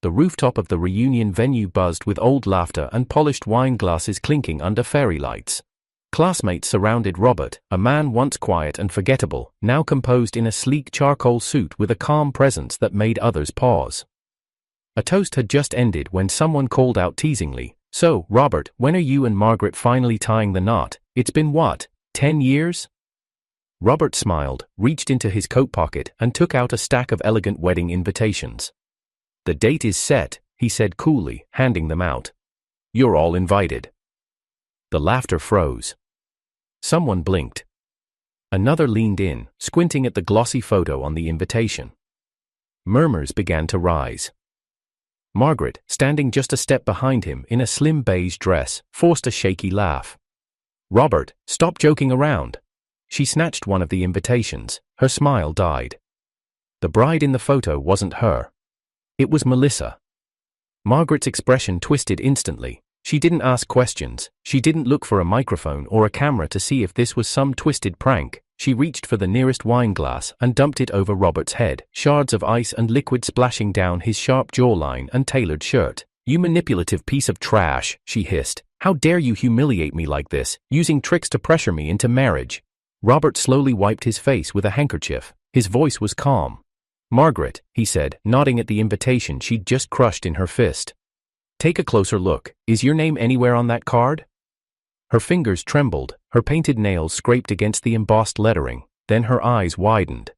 The rooftop of the reunion venue buzzed with old laughter and polished wine glasses clinking under fairy lights. Classmates surrounded Robert, a man once quiet and forgettable, now composed in a sleek charcoal suit with a calm presence that made others pause. A toast had just ended when someone called out teasingly, "So, Robert, when are you and Margaret finally tying the knot? It's been what, 10 years?" Robert smiled, reached into his coat pocket, and took out a stack of elegant wedding invitations. "The date is set," he said coolly, handing them out. "You're all invited." The laughter froze. Someone blinked. Another leaned in, squinting at the glossy photo on the invitation. Murmurs began to rise. Margaret, standing just a step behind him in a slim beige dress, forced a shaky laugh. "Robert, stop joking around." She snatched one of the invitations. Her smile died. The bride in the photo wasn't her. It was Melissa. Margaret's expression twisted instantly. She didn't ask questions. She didn't look for a microphone or a camera to see if this was some twisted prank. She reached for the nearest wine glass and dumped it over Robert's head, shards of ice and liquid splashing down his sharp jawline and tailored shirt. "You manipulative piece of trash," she hissed. "How dare you humiliate me like this, using tricks to pressure me into marriage?" Robert slowly wiped his face with a handkerchief. His voice was calm. "Margaret," he said, nodding at the invitation she'd just crushed in her fist. "Take a closer look. Is your name anywhere on that card?" Her fingers trembled, her painted nails scraped against the embossed lettering, then her eyes widened.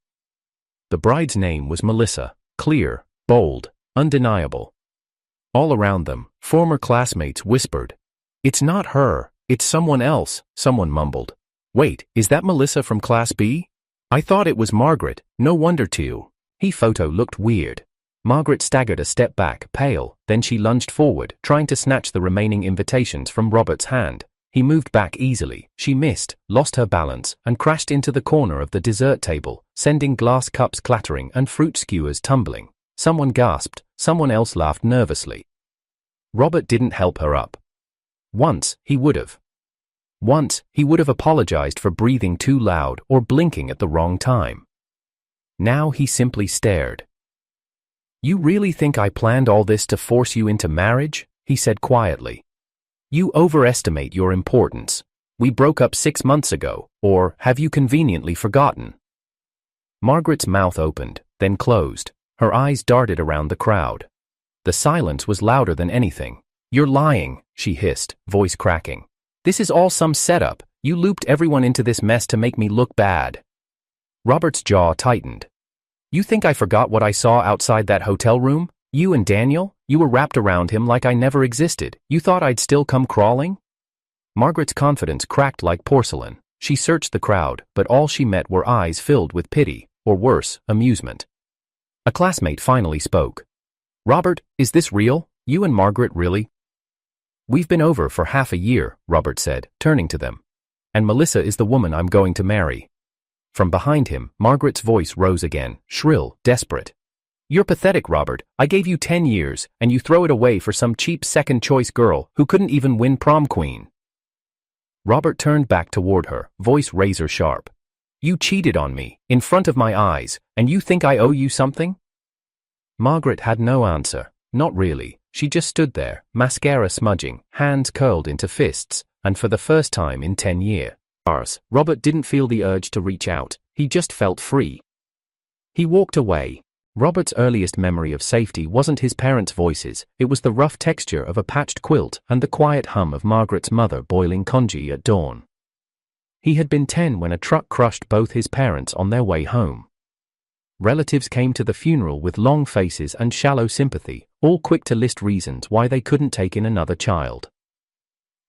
The bride's name was Melissa, clear, bold, undeniable. All around them, former classmates whispered, "It's not her, it's someone else," someone mumbled. "Wait, is that Melissa from Class B? I thought it was Margaret, no wonder too." He photo looked weird. Margaret staggered a step back, pale, then she lunged forward, trying to snatch the remaining invitations from Robert's hand. He moved back easily. She missed, lost her balance, and crashed into the corner of the dessert table, sending glass cups clattering and fruit skewers tumbling. Someone gasped, someone else laughed nervously. Robert didn't help her up. Once, he would have. Once, he would have apologized for breathing too loud or blinking at the wrong time. Now he simply stared. "You really think I planned all this to force you into marriage?" he said quietly. "You overestimate your importance. We broke up 6 months ago, or have you conveniently forgotten?" Margaret's mouth opened, then closed. Her eyes darted around the crowd. The silence was louder than anything. "You're lying," she hissed, voice cracking. "This is all some setup. You looped everyone into this mess to make me look bad." Robert's jaw tightened. "You think I forgot what I saw outside that hotel room? You and Daniel? You were wrapped around him like I never existed. You thought I'd still come crawling?" Margaret's confidence cracked like porcelain. She searched the crowd, but all she met were eyes filled with pity, or worse, amusement. A classmate finally spoke. "Robert, is this real? You and Margaret really?" "We've been over for half a year," Robert said, turning to them. "And Melissa is the woman I'm going to marry." From behind him, Margaret's voice rose again, shrill, desperate. "You're pathetic, Robert. I gave you 10 years, and you throw it away for some cheap second-choice girl who couldn't even win prom queen." Robert turned back toward her, voice razor-sharp. "You cheated on me, in front of my eyes, and you think I owe you something?" Margaret had no answer. Not really. She just stood there, mascara smudging, hands curled into fists, and for the first time in 10 years, Robert didn't feel the urge to reach out. He just felt free. He walked away. Robert's earliest memory of safety wasn't his parents' voices, it was the rough texture of a patched quilt and the quiet hum of Margaret's mother boiling congee at dawn. He had been 10 when a truck crushed both his parents on their way home. Relatives came to the funeral with long faces and shallow sympathy, all quick to list reasons why they couldn't take in another child.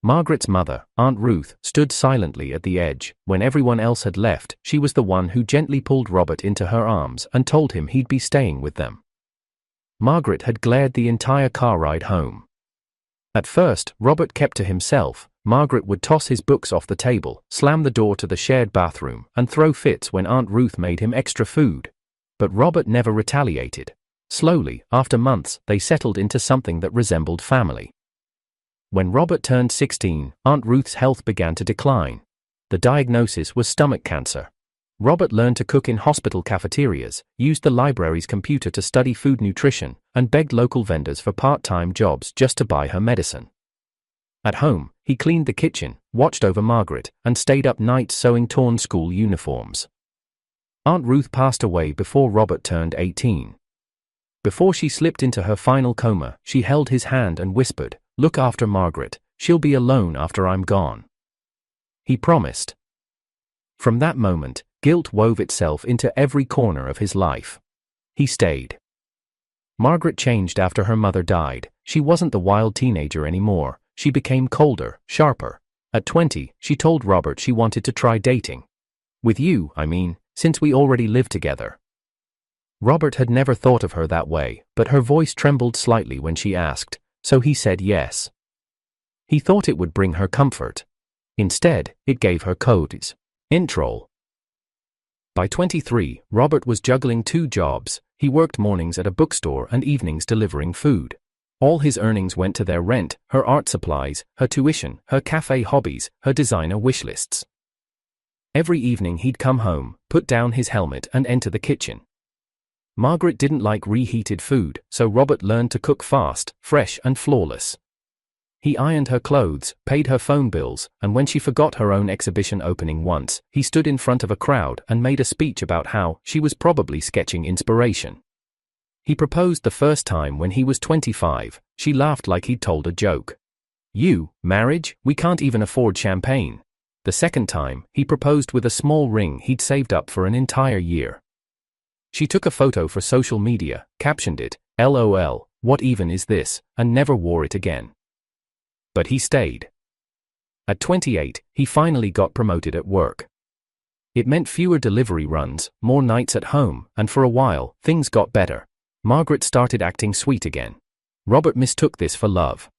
Margaret's mother, Aunt Ruth, stood silently at the edge. When everyone else had left, she was the one who gently pulled Robert into her arms and told him he'd be staying with them. Margaret had glared the entire car ride home. At first, Robert kept to himself. Margaret would toss his books off the table, slam the door to the shared bathroom, and throw fits when Aunt Ruth made him extra food. But Robert never retaliated. Slowly, after months, they settled into something that resembled family. When Robert turned 16, Aunt Ruth's health began to decline. The diagnosis was stomach cancer. Robert learned to cook in hospital cafeterias, used the library's computer to study food nutrition, and begged local vendors for part-time jobs just to buy her medicine. At home, he cleaned the kitchen, watched over Margaret, and stayed up nights sewing torn school uniforms. Aunt Ruth passed away before Robert turned 18. Before she slipped into her final coma, she held his hand and whispered, "Look after Margaret, she'll be alone after I'm gone." He promised. From that moment, guilt wove itself into every corner of his life. He stayed. Margaret changed after her mother died. She wasn't the wild teenager anymore. She became colder, sharper. At 20, she told Robert she wanted to try dating. "With you, I mean, since we already live together." Robert had never thought of her that way, but her voice trembled slightly when she asked, so he said yes. He thought it would bring her comfort. Instead, it gave her codes. Intro. By 23, Robert was juggling 2 jobs. He worked mornings at a bookstore and evenings delivering food. All his earnings went to their rent, her art supplies, her tuition, her cafe hobbies, her designer wish lists. Every evening he'd come home, put down his helmet and enter the kitchen. Margaret didn't like reheated food, so Robert learned to cook fast, fresh and flawless. He ironed her clothes, paid her phone bills, and when she forgot her own exhibition opening once, he stood in front of a crowd and made a speech about how she was probably sketching inspiration. He proposed the first time when he was 25. She laughed like he'd told a joke. "You, marriage? We can't even afford champagne." The second time, he proposed with a small ring he'd saved up for an entire year. She took a photo for social media, captioned it, "LOL, what even is this?" and never wore it again. But he stayed. At 28, he finally got promoted at work. It meant fewer delivery runs, more nights at home, and for a while, things got better. Margaret started acting sweet again. Robert mistook this for love.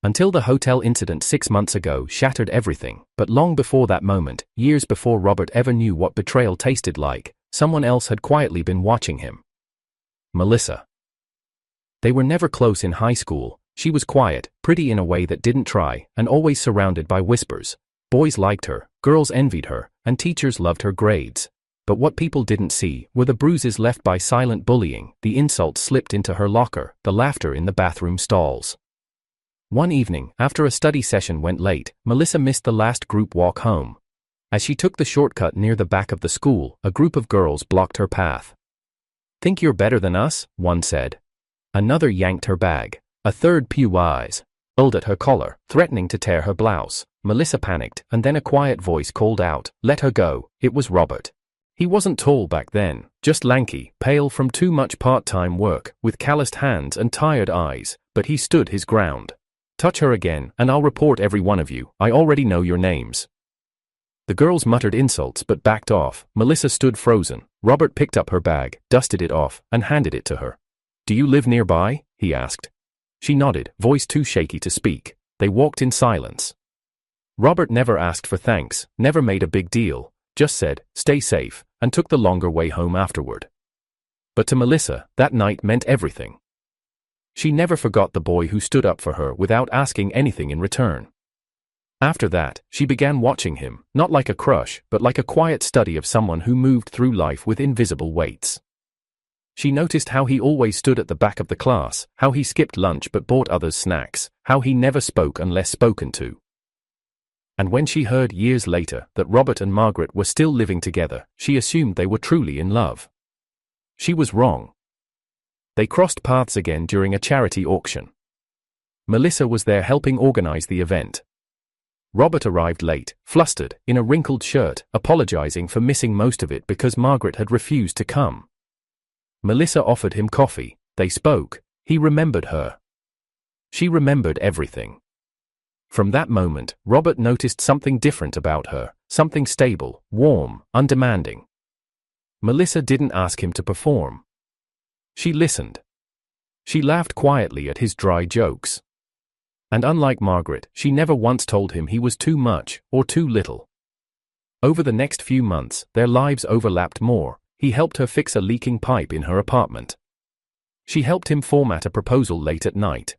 Until the hotel incident 6 months ago shattered everything, but long before that moment, years before Robert ever knew what betrayal tasted like, someone else had quietly been watching him. Melissa. They were never close in high school. She was quiet, pretty in a way that didn't try, and always surrounded by whispers. Boys liked her, girls envied her, and teachers loved her grades. But what people didn't see were the bruises left by silent bullying, the insults slipped into her locker, the laughter in the bathroom stalls. One evening, after a study session went late, Melissa missed the last group walk home. As she took the shortcut near the back of the school, a group of girls blocked her path. "Think you're better than us?" one said. Another yanked her bag. A third pulled at her collar, threatening to tear her blouse. Melissa panicked, and then a quiet voice called out, "Let her go." It was Robert. He wasn't tall back then, just lanky, pale from too much part-time work, with calloused hands and tired eyes, but he stood his ground. "Touch her again, and I'll report every one of you. I already know your names." The girls muttered insults but backed off. Melissa stood frozen. Robert picked up her bag, dusted it off, and handed it to her. "Do you live nearby?" he asked. She nodded, voice too shaky to speak. They walked in silence. Robert never asked for thanks, never made a big deal, just said, "Stay safe," and took the longer way home afterward. But to Melissa, that night meant everything. She never forgot the boy who stood up for her without asking anything in return. After that, she began watching him, not like a crush, but like a quiet study of someone who moved through life with invisible weights. She noticed how he always stood at the back of the class, how he skipped lunch but bought others snacks, how he never spoke unless spoken to. And when she heard years later that Robert and Margaret were still living together, she assumed they were truly in love. She was wrong. They crossed paths again during a charity auction. Melissa was there helping organize the event. Robert arrived late, flustered, in a wrinkled shirt, apologizing for missing most of it because Margaret had refused to come. Melissa offered him coffee. They spoke. He remembered her. She remembered everything. From that moment, Robert noticed something different about her, something stable, warm, undemanding. Melissa didn't ask him to perform. She listened. She laughed quietly at his dry jokes. And unlike Margaret, she never once told him he was too much or too little. Over the next few months, their lives overlapped more. He helped her fix a leaking pipe in her apartment. She helped him format a proposal late at night.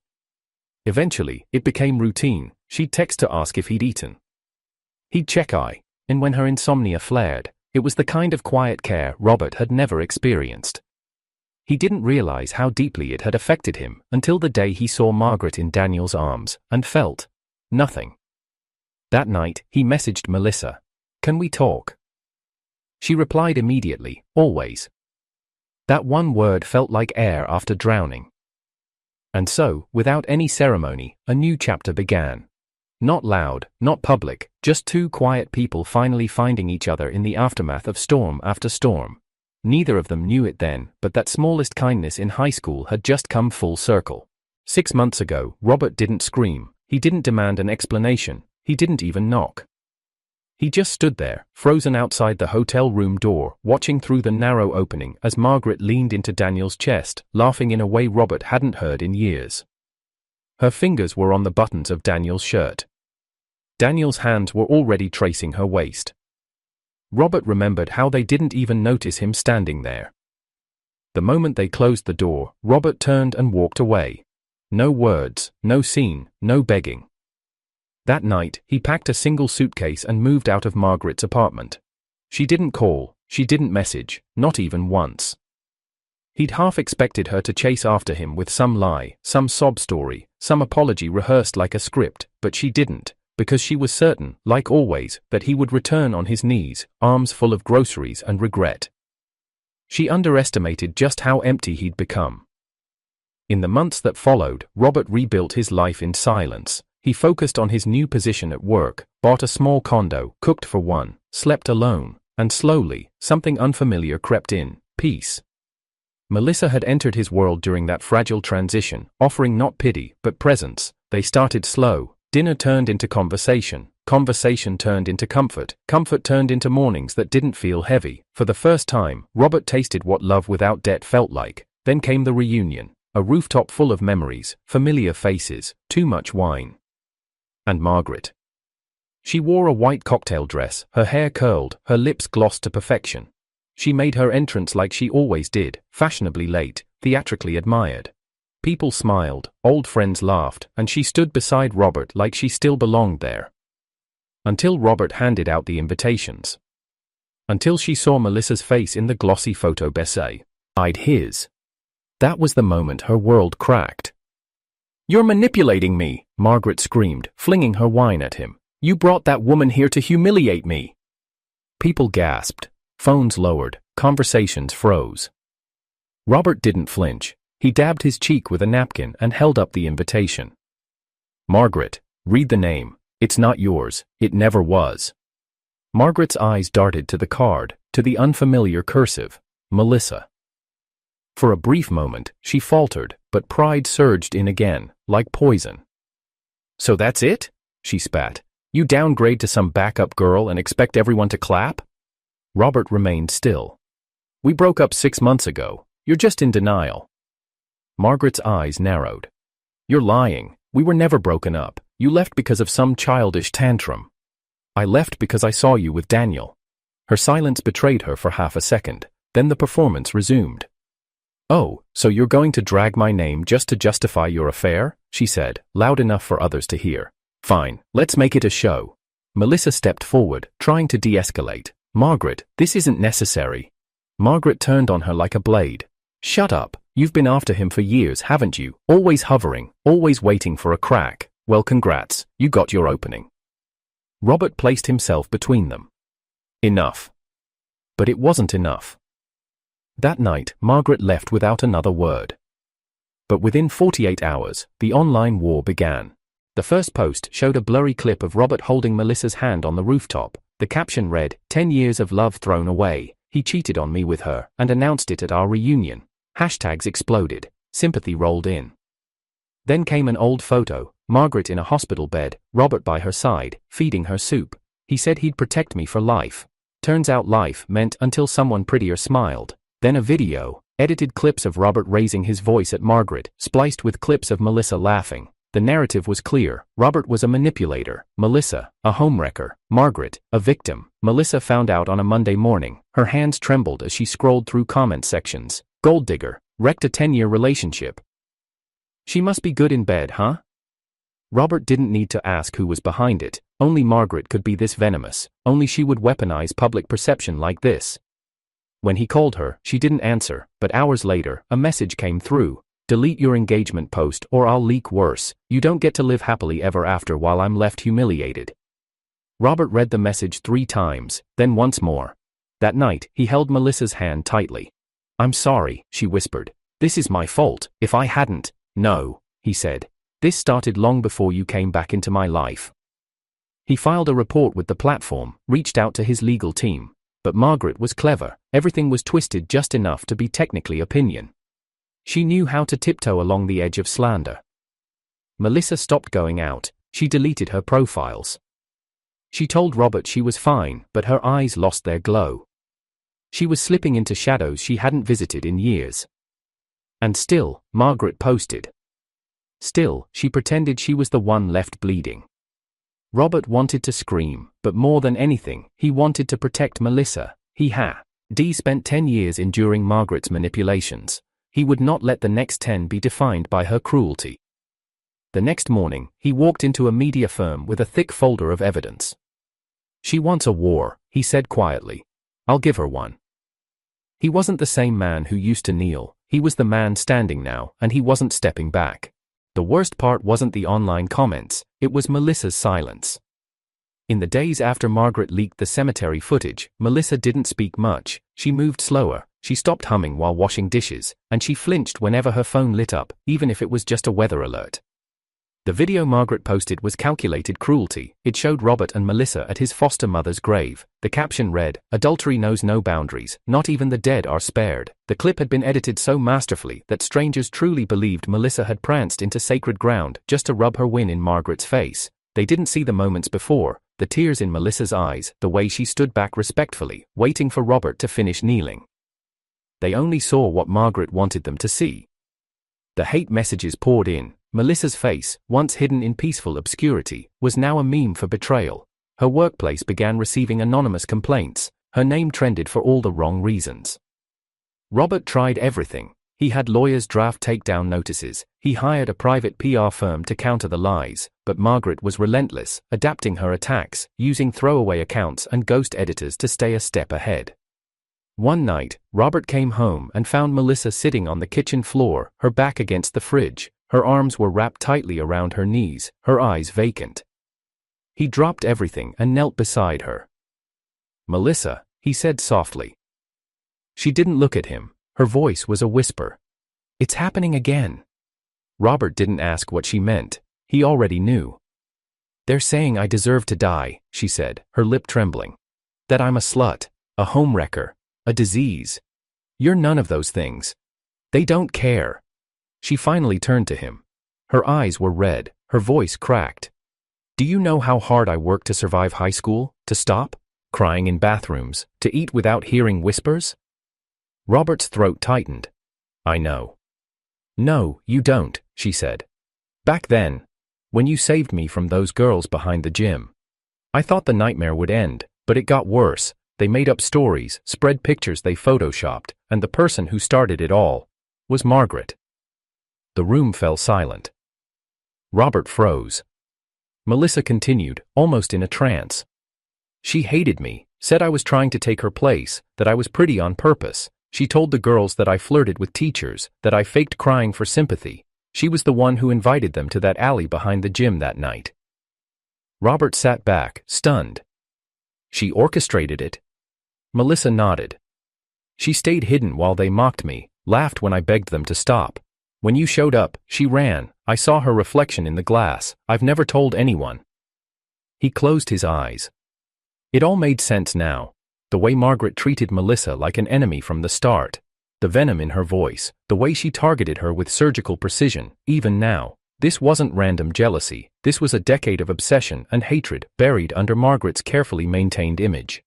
Eventually, it became routine. She'd text to ask if he'd eaten. He'd check in when her insomnia flared, It was the kind of quiet care Robert had never experienced. He didn't realize how deeply it had affected him until the day he saw Margaret in Daniel's arms and felt nothing. That night, he messaged Melissa, "Can we talk?" She replied immediately, "Always." That one word felt like air after drowning. And so, without any ceremony, a new chapter began. Not loud, not public, just two quiet people finally finding each other in the aftermath of storm after storm. Neither of them knew it then, but that smallest kindness in high school had just come full circle. 6 months ago, Robert didn't scream, he didn't demand an explanation, he didn't even knock. He just stood there, frozen outside the hotel room door, watching through the narrow opening as Margaret leaned into Daniel's chest, laughing in a way Robert hadn't heard in years. Her fingers were on the buttons of Daniel's shirt. Daniel's hands were already tracing her waist. Robert remembered how they didn't even notice him standing there. The moment they closed the door, Robert turned and walked away. No words, no scene, no begging. That night, he packed a single suitcase and moved out of Margaret's apartment. She didn't call, she didn't message, not even once. He'd half expected her to chase after him with some lie, some sob story, some apology rehearsed like a script, but she didn't, because she was certain, like always, that he would return on his knees, arms full of groceries and regret. She underestimated just how empty he'd become. In the months that followed, Robert rebuilt his life in silence. He focused on his new position at work, bought a small condo, cooked for one, slept alone, and slowly, something unfamiliar crept in: peace. Melissa had entered his world during that fragile transition, offering not pity, but presence. They started slow. Dinner turned into conversation, conversation turned into comfort, comfort turned into mornings that didn't feel heavy. For the first time, Robert tasted what love without debt felt like. Then came the reunion, a rooftop full of memories, familiar faces, too much wine. And Margaret. She wore a white cocktail dress, her hair curled, her lips glossed to perfection. She made her entrance like she always did, fashionably late, theatrically admired. People smiled, old friends laughed, and she stood beside Robert like she still belonged there. Until Robert handed out the invitations. Until she saw Melissa's face in the glossy photo beside his. That was the moment her world cracked. "You're manipulating me," Margaret screamed, flinging her wine at him. "You brought that woman here to humiliate me." People gasped. Phones lowered. Conversations froze. Robert didn't flinch. He dabbed his cheek with a napkin and held up the invitation. "Margaret, read the name. It's not yours. It never was." Margaret's eyes darted to the card, to the unfamiliar cursive, Melissa. For a brief moment, she faltered, but pride surged in again, like poison. "So that's it?" she spat. "You downgrade to some backup girl and expect everyone to clap?" Robert remained still. "We broke up 6 months ago. You're just in denial." Margaret's eyes narrowed. "You're lying. We were never broken up. You left because of some childish tantrum." "I left because I saw you with Daniel." Her silence betrayed her for half a second, then the performance resumed. "Oh, so you're going to drag my name just to justify your affair?" she said, loud enough for others to hear. "Fine, let's make it a show." Melissa stepped forward, trying to de-escalate. "Margaret, this isn't necessary." Margaret turned on her like a blade. "Shut up. You've been after him for years, haven't you? Always hovering, always waiting for a crack. Well, congrats, you got your opening." Robert placed himself between them. Enough. But it wasn't enough. That night, Margaret left without another word. But within 48 hours, the online war began. The first post showed a blurry clip of Robert holding Melissa's hand on the rooftop. The caption read, "10 years of love thrown away. He cheated on me with her and announced it at our reunion." Hashtags exploded. Sympathy rolled in. Then came an old photo, Margaret in a hospital bed, Robert by her side, feeding her soup. He said he'd protect me for life. Turns out life meant until someone prettier smiled. Then a video, edited clips of Robert raising his voice at Margaret, spliced with clips of Melissa laughing. The narrative was clear. Robert was a manipulator, Melissa, a homewrecker, Margaret, a victim. Melissa found out on a Monday morning. Her hands trembled as she scrolled through comment sections. Gold digger, wrecked a 10-year relationship. She must be good in bed, huh? Robert didn't need to ask who was behind it. Only Margaret could be this venomous, only she would weaponize public perception like this. When he called her, she didn't answer, but hours later, a message came through. Delete your engagement post or I'll leak worse. You don't get to live happily ever after while I'm left humiliated. Robert read the message 3 times, then once more. That night, he held Melissa's hand tightly. I'm sorry, she whispered. This is my fault. If I hadn't. No, he said. This started long before you came back into my life. He filed a report with the platform, reached out to his legal team. But Margaret was clever. Everything was twisted just enough to be technically opinion. She knew how to tiptoe along the edge of slander. Melissa stopped going out. She deleted her profiles. She told Robert she was fine, but her eyes lost their glow. She was slipping into shadows she hadn't visited in years. And still, Margaret posted. Still, she pretended she was the one left bleeding. Robert wanted to scream, but more than anything, he wanted to protect Melissa. He had spent 10 years enduring Margaret's manipulations. He would not let the next 10 be defined by her cruelty. The next morning, he walked into a media firm with a thick folder of evidence. She wants a war, he said quietly. I'll give her one. He wasn't the same man who used to kneel. He was the man standing now, and he wasn't stepping back. The worst part wasn't the online comments, it was Melissa's silence. In the days after Margaret leaked the cemetery footage, Melissa didn't speak much. She moved slower, she stopped humming while washing dishes, and she flinched whenever her phone lit up, even if it was just a weather alert. The video Margaret posted was calculated cruelty. It showed Robert and Melissa at his foster mother's grave. The caption read, "Adultery knows no boundaries, not even the dead are spared." The clip had been edited so masterfully that strangers truly believed Melissa had pranced into sacred ground just to rub her win in Margaret's face. They didn't see the moments before, the tears in Melissa's eyes, the way she stood back respectfully, waiting for Robert to finish kneeling. They only saw what Margaret wanted them to see. The hate messages poured in. Melissa's face, once hidden in peaceful obscurity, was now a meme for betrayal. Her workplace began receiving anonymous complaints. Her name trended for all the wrong reasons. Robert tried everything. He had lawyers draft takedown notices. He hired a private PR firm to counter the lies, but Margaret was relentless, adapting her attacks, using throwaway accounts and ghost editors to stay a step ahead. One night, Robert came home and found Melissa sitting on the kitchen floor, her back against the fridge. Her arms were wrapped tightly around her knees, her eyes vacant. He dropped everything and knelt beside her. "Melissa," he said softly. She didn't look at him. Her voice was a whisper. "It's happening again." Robert didn't ask what she meant. He already knew. "They're saying I deserve to die," she said, her lip trembling. "That I'm a slut, a homewrecker, a disease. You're none of those things. They don't care." She finally turned to him. Her eyes were red, her voice cracked. "Do you know how hard I worked to survive high school? To stop crying in bathrooms, to eat without hearing whispers?" Robert's throat tightened. "I know." "No, you don't," she said. "Back then, when you saved me from those girls behind the gym. I thought the nightmare would end, but it got worse. They made up stories, spread pictures they photoshopped, and the person who started it all was Margaret." The room fell silent. Robert froze. Melissa continued, almost in a trance. "She hated me, said I was trying to take her place, that I was pretty on purpose. She told the girls that I flirted with teachers, that I faked crying for sympathy. She was the one who invited them to that alley behind the gym that night." Robert sat back, stunned. "She orchestrated it?" Melissa nodded. "She stayed hidden while they mocked me, laughed when I begged them to stop. When you showed up, she ran. I saw her reflection in the glass. I've never told anyone." He closed his eyes. It all made sense now. The way Margaret treated Melissa like an enemy from the start. The venom in her voice, the way she targeted her with surgical precision, even now. This wasn't random jealousy. This was a decade of obsession and hatred buried under Margaret's carefully maintained image.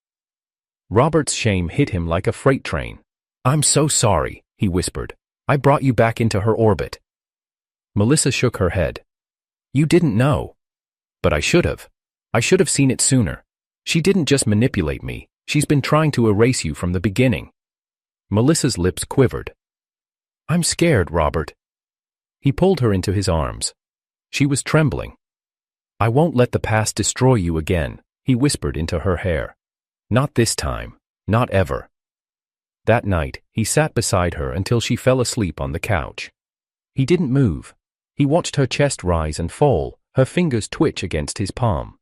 Robert's shame hit him like a freight train. "I'm so sorry," he whispered. "I brought you back into her orbit." Melissa shook her head. "You didn't know." "But I should have. I should have seen it sooner. She didn't just manipulate me, she's been trying to erase you from the beginning." Melissa's lips quivered. "I'm scared, Robert." He pulled her into his arms. She was trembling. "I won't let the past destroy you again," he whispered into her hair. "Not this time. Not ever." That night, he sat beside her until she fell asleep on the couch. He didn't move. He watched her chest rise and fall, her fingers twitch against his palm.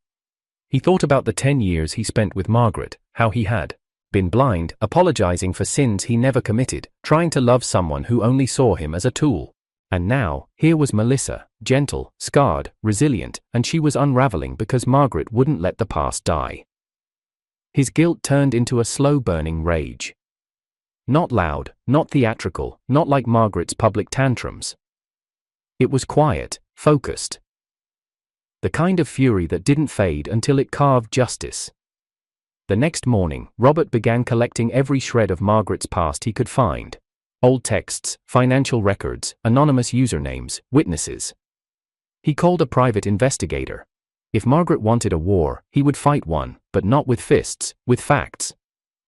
He thought about the 10 years he spent with Margaret, how he had been blind, apologizing for sins he never committed, trying to love someone who only saw him as a tool. And now, here was Melissa, gentle, scarred, resilient, and she was unraveling because Margaret wouldn't let the past die. His guilt turned into a slow-burning rage. Not loud, not theatrical, not like Margaret's public tantrums. It was quiet, focused. The kind of fury that didn't fade until it carved justice. The next morning, Robert began collecting every shred of Margaret's past he could find. Old texts, financial records, anonymous usernames, witnesses. He called a private investigator. If Margaret wanted a war, he would fight one, but not with fists, with facts.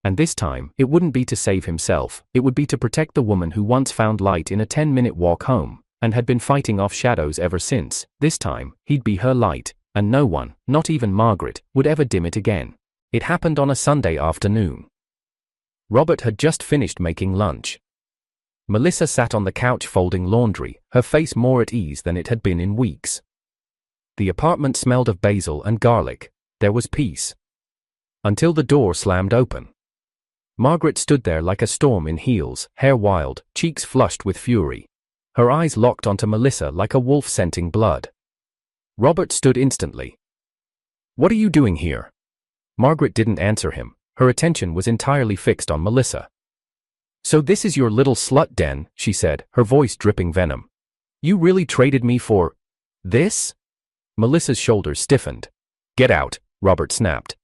And this time, it wouldn't be to save himself, it would be to protect the woman who once found light in a 10-minute walk home, and had been fighting off shadows ever since. This time, he'd be her light, and no one, not even Margaret, would ever dim it again. It happened on a Sunday afternoon. Robert had just finished making lunch. Melissa sat on the couch folding laundry, her face more at ease than it had been in weeks. The apartment smelled of basil and garlic. There was peace. Until the door slammed open. Margaret stood there like a storm in heels, hair wild, cheeks flushed with fury. Her eyes locked onto Melissa like a wolf scenting blood. Robert stood instantly. "What are you doing here?" Margaret didn't answer him. Her attention was entirely fixed on Melissa. "So this is your little slut den," she said, her voice dripping venom. "You really traded me for this?" Melissa's shoulders stiffened. "Get out," Robert snapped.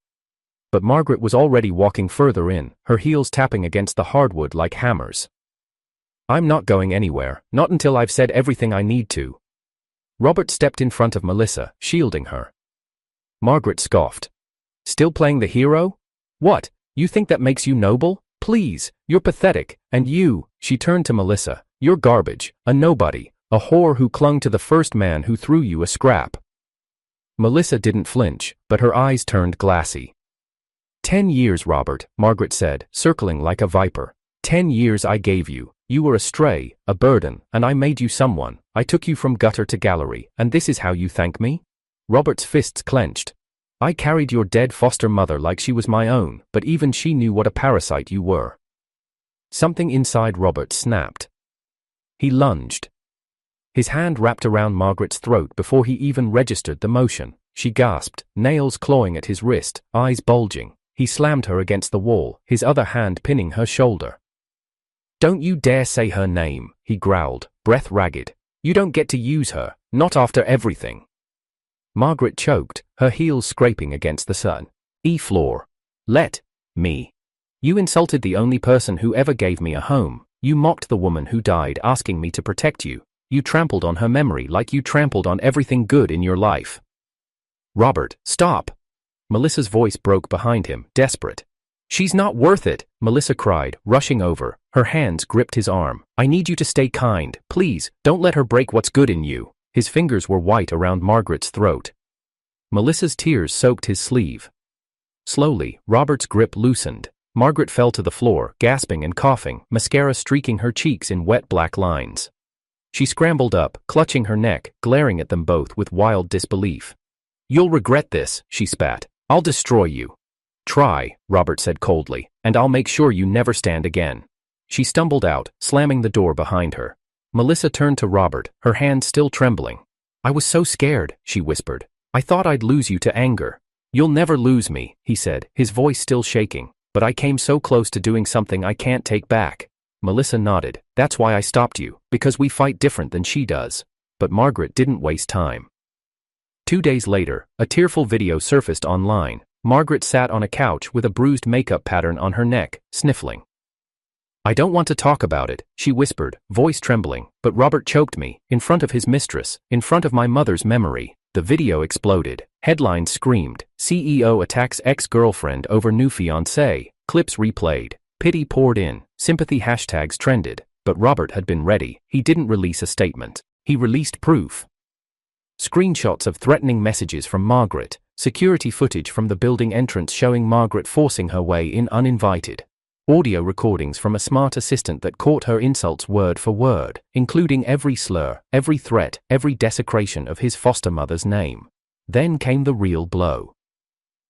But Margaret was already walking further in, her heels tapping against the hardwood like hammers. "I'm not going anywhere, not until I've said everything I need to." Robert stepped in front of Melissa, shielding her. Margaret scoffed. "Still playing the hero? What, you think that makes you noble? Please, you're pathetic, and you," she turned to Melissa, "you're garbage, a nobody, a whore who clung to the first man who threw you a scrap." Melissa didn't flinch, but her eyes turned glassy. 10 years, Robert," Margaret said, circling like a viper. 10 years I gave you. You were a stray, a burden, and I made you someone. I took you from gutter to gallery, and this is how you thank me?" Robert's fists clenched. "I carried your dead foster mother like she was my own, but even she knew what a parasite you were." Something inside Robert snapped. He lunged. His hand wrapped around Margaret's throat before he even registered the motion. She gasped, nails clawing at his wrist, eyes bulging. He slammed her against the wall, his other hand pinning her shoulder. "Don't you dare say her name," he growled, breath ragged. "You don't get to use her, not after everything." Margaret choked, her heels scraping against the floor. "Let me. You insulted the only person who ever gave me a home. You mocked the woman who died asking me to protect you. You trampled on her memory like you trampled on everything good in your life." "Robert, stop!" Melissa's voice broke behind him, desperate. "She's not worth it," Melissa cried, rushing over. Her hands gripped his arm. "I need you to stay kind. Please, don't let her break what's good in you." His fingers were white around Margaret's throat. Melissa's tears soaked his sleeve. Slowly, Robert's grip loosened. Margaret fell to the floor, gasping and coughing, mascara streaking her cheeks in wet black lines. She scrambled up, clutching her neck, glaring at them both with wild disbelief. "You'll regret this," she spat. "I'll destroy you." "Try," Robert said coldly, "and I'll make sure you never stand again." She stumbled out, slamming the door behind her. Melissa turned to Robert, her hands still trembling. "I was so scared," she whispered. "I thought I'd lose you to anger." "You'll never lose me," he said, his voice still shaking. "But I came so close to doing something I can't take back." Melissa nodded. "That's why I stopped you, because we fight different than she does." But Margaret didn't waste time. 2 days later, a tearful video surfaced online. Margaret sat on a couch with a bruised makeup pattern on her neck, sniffling. "I don't want to talk about it," she whispered, voice trembling, "but Robert choked me, in front of his mistress, in front of my mother's memory." The video exploded. Headlines screamed, "CEO attacks ex-girlfriend over new fiancé." Clips replayed. Pity poured in. Sympathy hashtags trended. But Robert had been ready. He didn't release a statement. He released proof. Screenshots of threatening messages from Margaret, security footage from the building entrance showing Margaret forcing her way in uninvited. Audio recordings from a smart assistant that caught her insults word for word, including every slur, every threat, every desecration of his foster mother's name. Then came the real blow.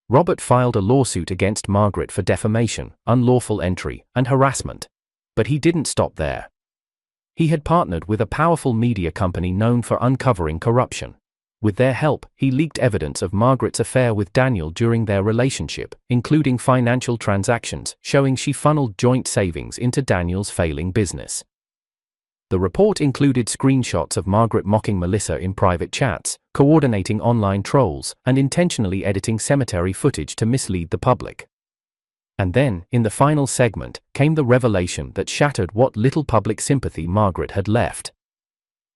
Robert filed a lawsuit against Margaret for defamation, unlawful entry, and harassment. But he didn't stop there. He had partnered with a powerful media company known for uncovering corruption. With their help, he leaked evidence of Margaret's affair with Daniel during their relationship, including financial transactions showing she funneled joint savings into Daniel's failing business. The report included screenshots of Margaret mocking Melissa in private chats, coordinating online trolls, and intentionally editing cemetery footage to mislead the public. And then, in the final segment, came the revelation that shattered what little public sympathy Margaret had left.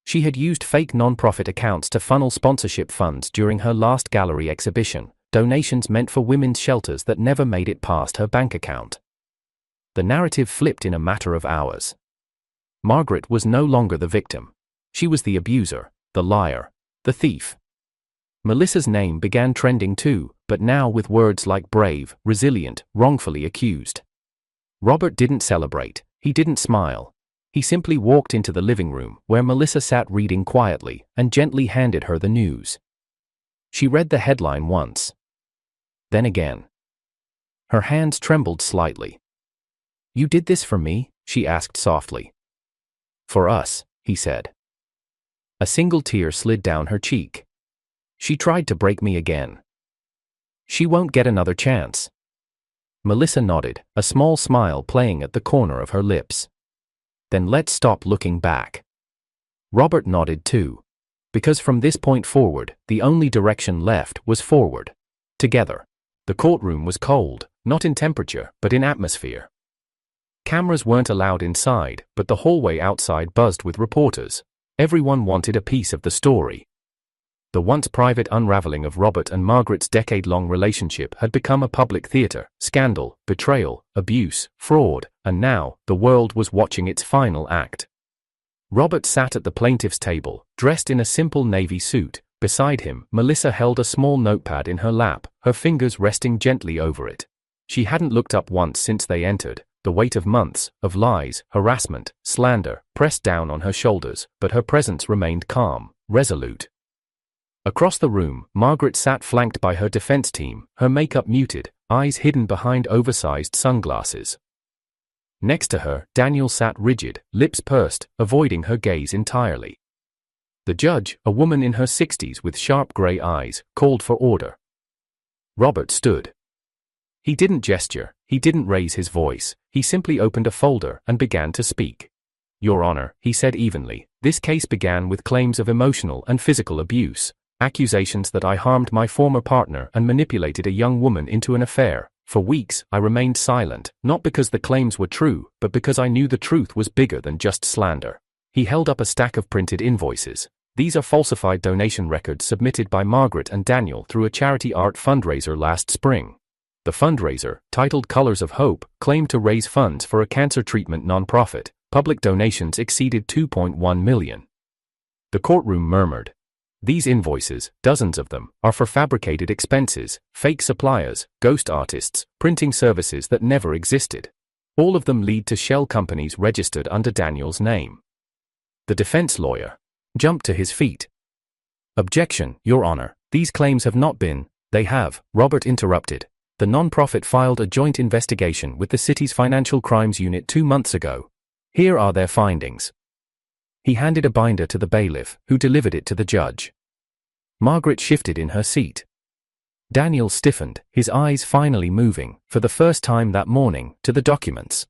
She had used fake non-profit accounts to funnel sponsorship funds during her last gallery exhibition, donations meant for women's shelters that never made it past her bank account. The narrative flipped in a matter of hours. Margaret was no longer the victim. She was the abuser, the liar, the thief. Melissa's name began trending too, but now with words like brave, resilient, wrongfully accused. Robert didn't celebrate, he didn't smile. He simply walked into the living room, where Melissa sat reading quietly, and gently handed her the news. She read the headline once. Then again. Her hands trembled slightly. "You did this for me?" she asked softly. "For us," he said. A single tear slid down her cheek. "She tried to break me again. She won't get another chance." Melissa nodded, a small smile playing at the corner of her lips. "Then let's stop looking back." Robert nodded too. Because from this point forward, the only direction left was forward. Together. The courtroom was cold, not in temperature, but in atmosphere. Cameras weren't allowed inside, but the hallway outside buzzed with reporters. Everyone wanted a piece of the story. The once private unraveling of Robert and Margaret's decade-long relationship had become a public theater: scandal, betrayal, abuse, fraud, and now, the world was watching its final act. Robert sat at the plaintiff's table, dressed in a simple navy suit. Beside him, Melissa held a small notepad in her lap, her fingers resting gently over it. She hadn't looked up once since they entered, the weight of months, of lies, harassment, slander, pressed down on her shoulders, but her presence remained calm, resolute. Across the room, Margaret sat flanked by her defense team, her makeup muted, eyes hidden behind oversized sunglasses. Next to her, Daniel sat rigid, lips pursed, avoiding her gaze entirely. The judge, a woman in her 60s with sharp gray eyes, called for order. Robert stood. He didn't gesture, he didn't raise his voice, he simply opened a folder and began to speak. "Your Honor," he said evenly, "this case began with claims of emotional and physical abuse. Accusations that I harmed my former partner and manipulated a young woman into an affair. For weeks, I remained silent, not because the claims were true, but because I knew the truth was bigger than just slander." He held up a stack of printed invoices. These are falsified donation records submitted by Margaret and Daniel through a charity art fundraiser last spring. The fundraiser, titled Colors of Hope, claimed to raise funds for a cancer treatment nonprofit. Public donations exceeded $2.1 million. The courtroom murmured. These invoices, dozens of them, are for fabricated expenses, fake suppliers, ghost artists, printing services that never existed. All of them lead to shell companies registered under Daniel's name. The defense lawyer jumped to his feet. "Objection, Your Honor, these claims have not been." "They have," Robert interrupted. "The nonprofit filed a joint investigation with the city's financial crimes unit 2 months ago. Here are their findings." He handed a binder to the bailiff, who delivered it to the judge. Margaret shifted in her seat. Daniel stiffened, his eyes finally moving, for the first time that morning, to the documents.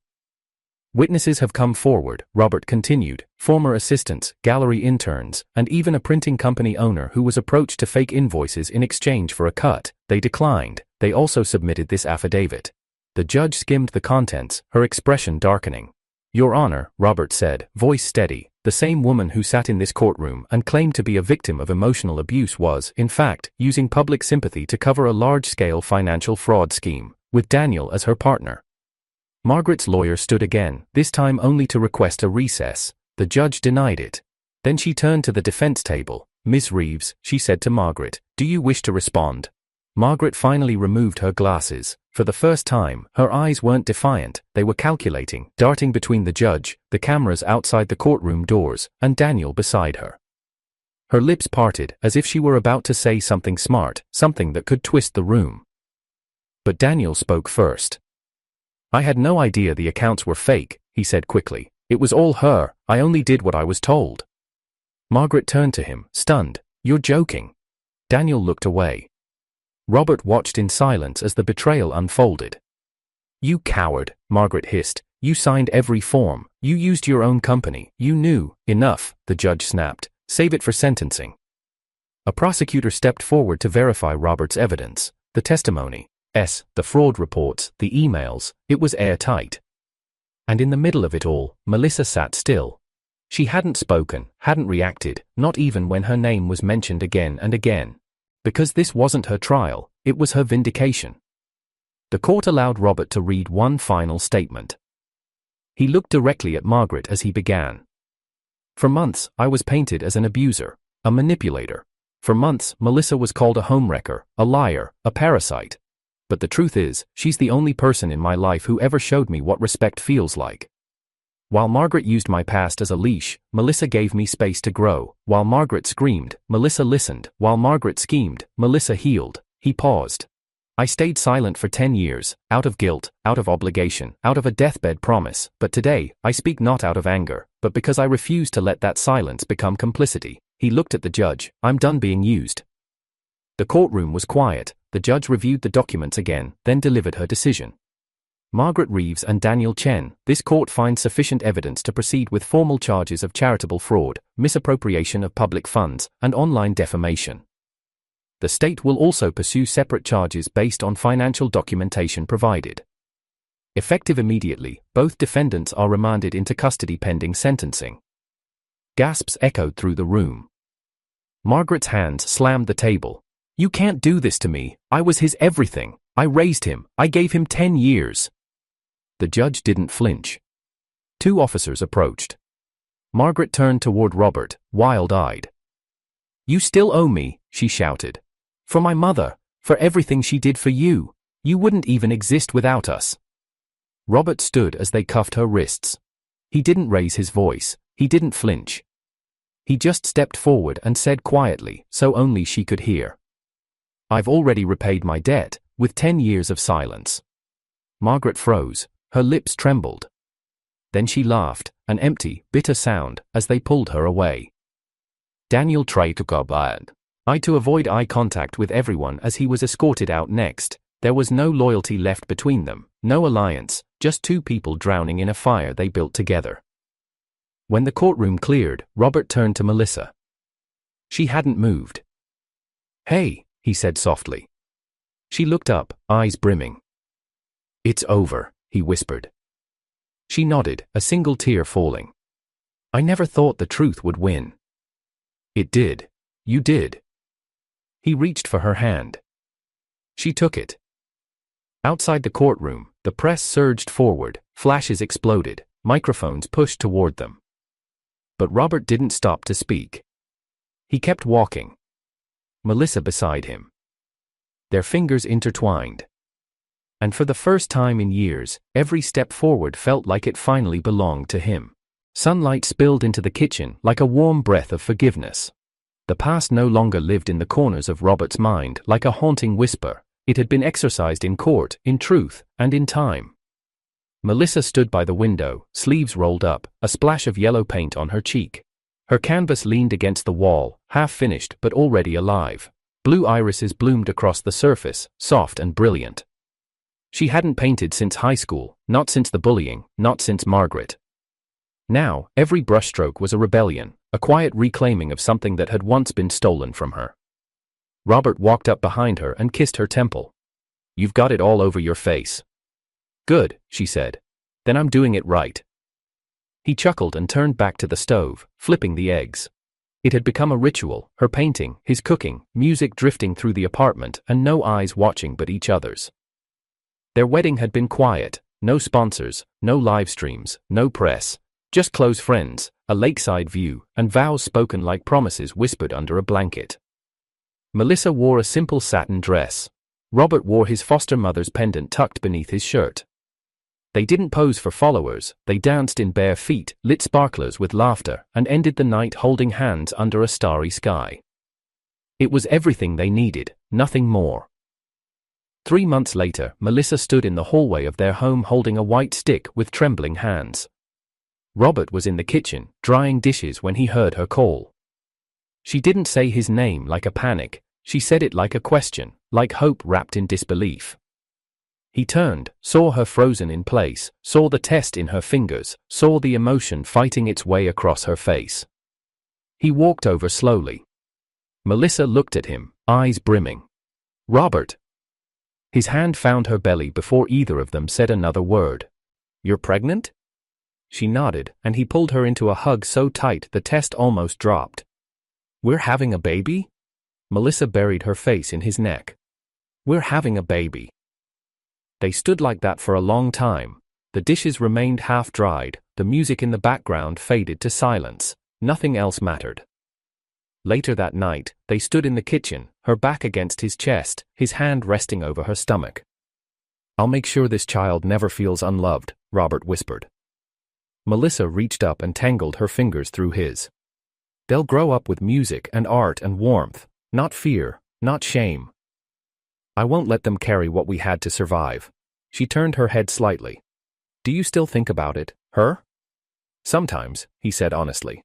"Witnesses have come forward," Robert continued, "former assistants, gallery interns, and even a printing company owner who was approached to fake invoices in exchange for a cut. They declined. They also submitted this affidavit." The judge skimmed the contents, her expression darkening. "Your Honor," Robert said, voice steady, "the same woman who sat in this courtroom and claimed to be a victim of emotional abuse was, in fact, using public sympathy to cover a large-scale financial fraud scheme, with Daniel as her partner." Margaret's lawyer stood again, this time only to request a recess. The judge denied it. Then she turned to the defense table. "Miss Reeves," she said to Margaret, "do you wish to respond?" Margaret finally removed her glasses. For the first time, her eyes weren't defiant, they were calculating, darting between the judge, the cameras outside the courtroom doors, and Daniel beside her. Her lips parted, as if she were about to say something smart, something that could twist the room. But Daniel spoke first. "I had no idea the accounts were fake," he said quickly. "It was all her, I only did what I was told." Margaret turned to him, stunned. "You're joking." Daniel looked away. Robert watched in silence as the betrayal unfolded. "You coward," Margaret hissed. "You signed every form. You used your own company. You knew." "Enough," the judge snapped. "Save it for sentencing." A prosecutor stepped forward to verify Robert's evidence. The testimony, the fraud reports, the emails, it was airtight. And in the middle of it all, Melissa sat still. She hadn't spoken, hadn't reacted, not even when her name was mentioned again and again. Because this wasn't her trial, it was her vindication. The court allowed Robert to read one final statement. He looked directly at Margaret as he began. "For months, I was painted as an abuser, a manipulator. For months, Melissa was called a homewrecker, a liar, a parasite. But the truth is, she's the only person in my life who ever showed me what respect feels like. While Margaret used my past as a leash, Melissa gave me space to grow. While Margaret screamed, Melissa listened. While Margaret schemed, Melissa healed." He paused. "I stayed silent for 10 years, out of guilt, out of obligation, out of a deathbed promise, but today, I speak not out of anger, but because I refuse to let that silence become complicity." He looked at the judge. "I'm done being used." The courtroom was quiet. The judge reviewed the documents again, then delivered her decision. "Margaret Reeves and Daniel Chen, this court finds sufficient evidence to proceed with formal charges of charitable fraud, misappropriation of public funds, and online defamation. The state will also pursue separate charges based on financial documentation provided. Effective immediately, both defendants are remanded into custody pending sentencing." Gasps echoed through the room. Margaret's hands slammed the table. "You can't do this to me. I was his everything. I raised him. I gave him 10 years. The judge didn't flinch. 2 officers approached. Margaret turned toward Robert, wild-eyed. "You still owe me," she shouted. "For my mother, for everything she did for you. You wouldn't even exist without us." Robert stood as they cuffed her wrists. He didn't raise his voice. He didn't flinch. He just stepped forward and said quietly, so only she could hear, "I've already repaid my debt, with 10 years of silence." Margaret froze. Her lips trembled. Then she laughed, an empty, bitter sound, as they pulled her away. Daniel tried to go back. To avoid eye contact with everyone as he was escorted out next. There was no loyalty left between them, no alliance, just 2 people drowning in a fire they built together. When the courtroom cleared, Robert turned to Melissa. She hadn't moved. "Hey," he said softly. She looked up, eyes brimming. "It's over," he whispered. She nodded, a single tear falling. "I never thought the truth would win." "It did. You did." He reached for her hand. She took it. Outside the courtroom, the press surged forward, flashes exploded, microphones pushed toward them. But Robert didn't stop to speak. He kept walking. Melissa beside him. Their fingers intertwined. And for the first time in years, every step forward felt like it finally belonged to him. Sunlight spilled into the kitchen like a warm breath of forgiveness. The past no longer lived in the corners of Robert's mind like a haunting whisper. It had been exorcised in court, in truth, and in time. Melissa stood by the window, sleeves rolled up, a splash of yellow paint on her cheek. Her canvas leaned against the wall, half finished but already alive. Blue irises bloomed across the surface, soft and brilliant. She hadn't painted since high school, not since the bullying, not since Margaret. Now, every brushstroke was a rebellion, a quiet reclaiming of something that had once been stolen from her. Robert walked up behind her and kissed her temple. "You've got it all over your face." "Good," she said. "Then I'm doing it right." He chuckled and turned back to the stove, flipping the eggs. It had become a ritual, her painting, his cooking, music drifting through the apartment, and no eyes watching but each other's. Their wedding had been quiet, no sponsors, no live streams, no press, just close friends, a lakeside view, and vows spoken like promises whispered under a blanket. Melissa wore a simple satin dress. Robert wore his foster mother's pendant tucked beneath his shirt. They didn't pose for followers, they danced in bare feet, lit sparklers with laughter, and ended the night holding hands under a starry sky. It was everything they needed, nothing more. 3 months later, Melissa stood in the hallway of their home holding a white stick with trembling hands. Robert was in the kitchen, drying dishes when he heard her call. She didn't say his name like a panic, she said it like a question, like hope wrapped in disbelief. He turned, saw her frozen in place, saw the test in her fingers, saw the emotion fighting its way across her face. He walked over slowly. Melissa looked at him, eyes brimming. "Robert." His hand found her belly before either of them said another word. "You're pregnant?" She nodded, and he pulled her into a hug so tight the test almost dropped. "We're having a baby?" Melissa buried her face in his neck. "We're having a baby." They stood like that for a long time. The dishes remained half-dried, the music in the background faded to silence, nothing else mattered. Later that night, they stood in the kitchen, her back against his chest, his hand resting over her stomach. "I'll make sure this child never feels unloved," Robert whispered. Melissa reached up and tangled her fingers through his. "They'll grow up with music and art and warmth, not fear, not shame. I won't let them carry what we had to survive." She turned her head slightly. "Do you still think about it, her?" "Sometimes," he said honestly.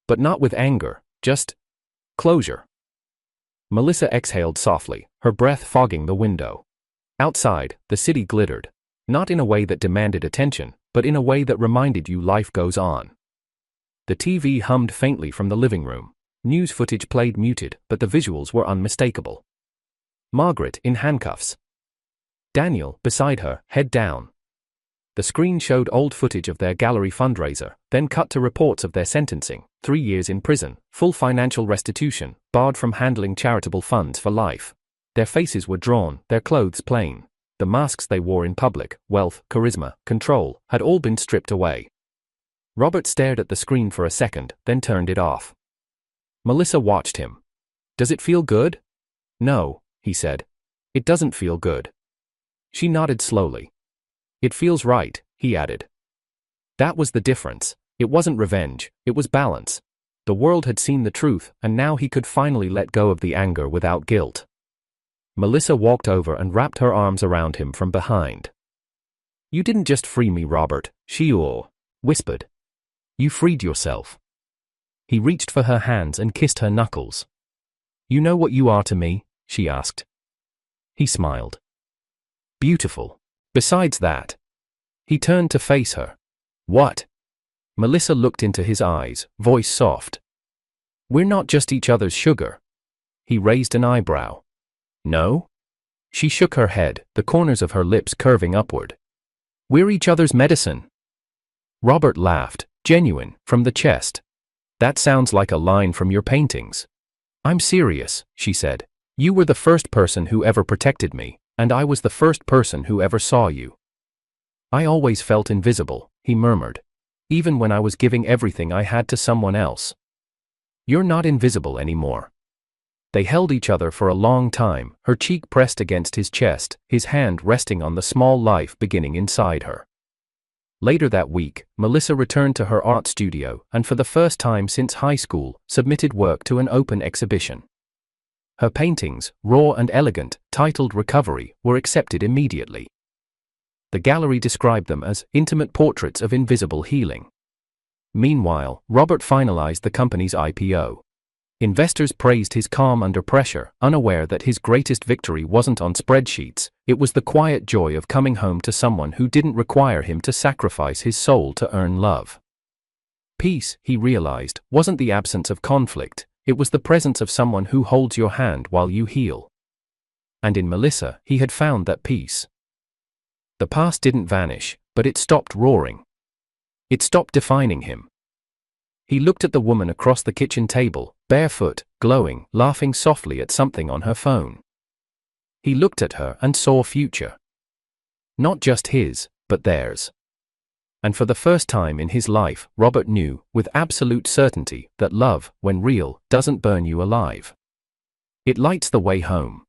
"But not with anger, just closure." Melissa exhaled softly, her breath fogging the window. Outside, the city glittered. Not in a way that demanded attention, but in a way that reminded you life goes on. The TV hummed faintly from the living room. News footage played muted, but the visuals were unmistakable. Margaret in handcuffs. Daniel, beside her, head down. The screen showed old footage of their gallery fundraiser, then cut to reports of their sentencing, 3 years in prison, full financial restitution, barred from handling charitable funds for life. Their faces were drawn, their clothes plain. The masks they wore in public, wealth, charisma, control, had all been stripped away. Robert stared at the screen for a second, then turned it off. Melissa watched him. "Does it feel good?" "No," he said. "It doesn't feel good." She nodded slowly. "It feels right," he added. That was the difference. It wasn't revenge, it was balance. The world had seen the truth, and now he could finally let go of the anger without guilt. Melissa walked over and wrapped her arms around him from behind. "You didn't just free me, Robert," she whispered. "You freed yourself." He reached for her hands and kissed her knuckles. "You know what you are to me?" she asked. He smiled. "Beautiful. Besides that." He turned to face her. "What?" Melissa looked into his eyes, voice soft. "We're not just each other's sugar." He raised an eyebrow. "No?" She shook her head, the corners of her lips curving upward. "We're each other's medicine." Robert laughed, genuine, from the chest. "That sounds like a line from your paintings." "I'm serious," she said. "You were the first person who ever protected me, and I was the first person who ever saw you." "I always felt invisible," he murmured. "Even when I was giving everything I had to someone else." "You're not invisible anymore." They held each other for a long time, her cheek pressed against his chest, his hand resting on the small life beginning inside her. Later that week, Melissa returned to her art studio and for the first time since high school, submitted work to an open exhibition. Her paintings, raw and elegant, titled Recovery, were accepted immediately. The gallery described them as intimate portraits of invisible healing. Meanwhile, Robert finalized the company's IPO. Investors praised his calm under pressure, unaware that his greatest victory wasn't on spreadsheets, it was the quiet joy of coming home to someone who didn't require him to sacrifice his soul to earn love. Peace, he realized, wasn't the absence of conflict, it was the presence of someone who holds your hand while you heal. And in Melissa, he had found that peace. The past didn't vanish, but it stopped roaring. It stopped defining him. He looked at the woman across the kitchen table, barefoot, glowing, laughing softly at something on her phone. He looked at her and saw future. Not just his, but theirs. And for the first time in his life, Robert knew, with absolute certainty, that love, when real, doesn't burn you alive. It lights the way home.